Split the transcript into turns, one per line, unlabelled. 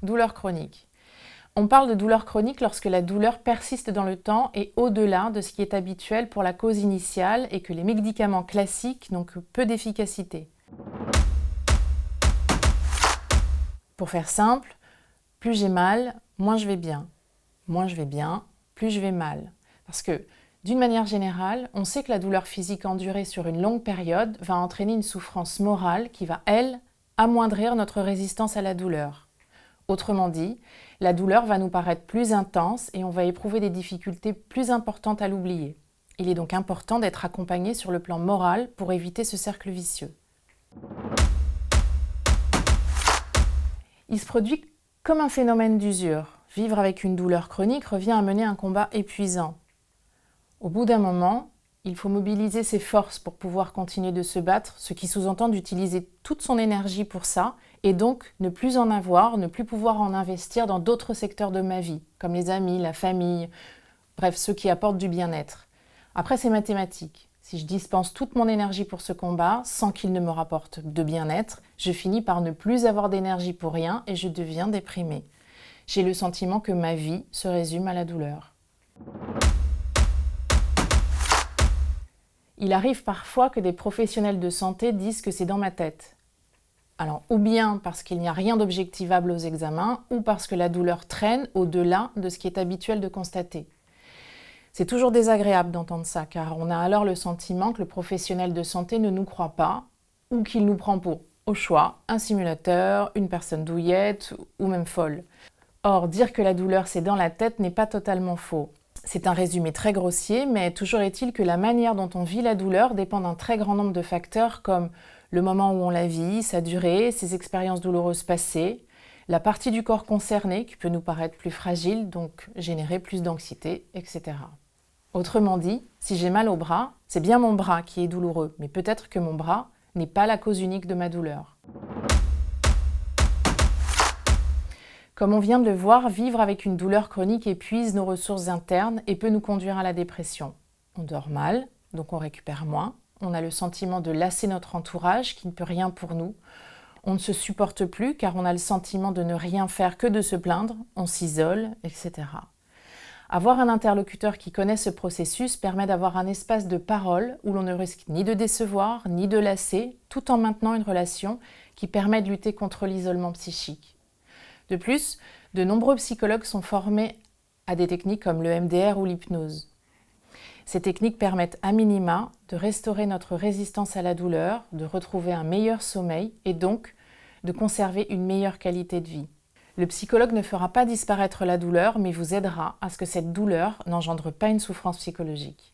Douleur chronique. On parle de douleur chronique lorsque la douleur persiste dans le temps et au-delà de ce qui est habituel pour la cause initiale et que les médicaments classiques n'ont que peu d'efficacité. Pour faire simple, plus j'ai mal, moins je vais bien. Moins je vais bien, plus je vais mal. Parce que, d'une manière générale, on sait que la douleur physique endurée sur une longue période va entraîner une souffrance morale qui va, elle, amoindrir notre résistance à la douleur. Autrement dit, la douleur va nous paraître plus intense et on va éprouver des difficultés plus importantes à l'oublier. Il est donc important d'être accompagné sur le plan moral pour éviter ce cercle vicieux. Il se produit comme un phénomène d'usure. Vivre avec une douleur chronique revient à mener un combat épuisant. Au bout d'un moment, il faut mobiliser ses forces pour pouvoir continuer de se battre, ce qui sous-entend d'utiliser toute son énergie pour ça, et donc ne plus en avoir, ne plus pouvoir en investir dans d'autres secteurs de ma vie, comme les amis, la famille, bref, ceux qui apportent du bien-être. Après, c'est mathématique. Si je dispense toute mon énergie pour ce combat, sans qu'il ne me rapporte de bien-être, je finis par ne plus avoir d'énergie pour rien et je deviens déprimée. J'ai le sentiment que ma vie se résume à la douleur. Il arrive parfois que des professionnels de santé disent que c'est dans ma tête. Alors, ou bien parce qu'il n'y a rien d'objectivable aux examens, ou parce que la douleur traîne au-delà de ce qui est habituel de constater. C'est toujours désagréable d'entendre ça, car on a alors le sentiment que le professionnel de santé ne nous croit pas, ou qu'il nous prend pour, au choix, un simulateur, une personne douillette, ou même folle. Or, dire que la douleur c'est dans la tête n'est pas totalement faux. C'est un résumé très grossier, mais toujours est-il que la manière dont on vit la douleur dépend d'un très grand nombre de facteurs comme le moment où on la vit, sa durée, ses expériences douloureuses passées, la partie du corps concernée qui peut nous paraître plus fragile, donc générer plus d'anxiété, etc. Autrement dit, si j'ai mal au bras, c'est bien mon bras qui est douloureux, mais peut-être que mon bras n'est pas la cause unique de ma douleur. Comme on vient de le voir, vivre avec une douleur chronique épuise nos ressources internes et peut nous conduire à la dépression. On dort mal, donc on récupère moins. On a le sentiment de lasser notre entourage qui ne peut rien pour nous. On ne se supporte plus car on a le sentiment de ne rien faire que de se plaindre. On s'isole, etc. Avoir un interlocuteur qui connaît ce processus permet d'avoir un espace de parole où l'on ne risque ni de décevoir, ni de lasser, tout en maintenant une relation qui permet de lutter contre l'isolement psychique. De plus, de nombreux psychologues sont formés à des techniques comme le MDR ou l'hypnose. Ces techniques permettent à minima de restaurer notre résistance à la douleur, de retrouver un meilleur sommeil et donc de conserver une meilleure qualité de vie. Le psychologue ne fera pas disparaître la douleur, mais vous aidera à ce que cette douleur n'engendre pas une souffrance psychologique.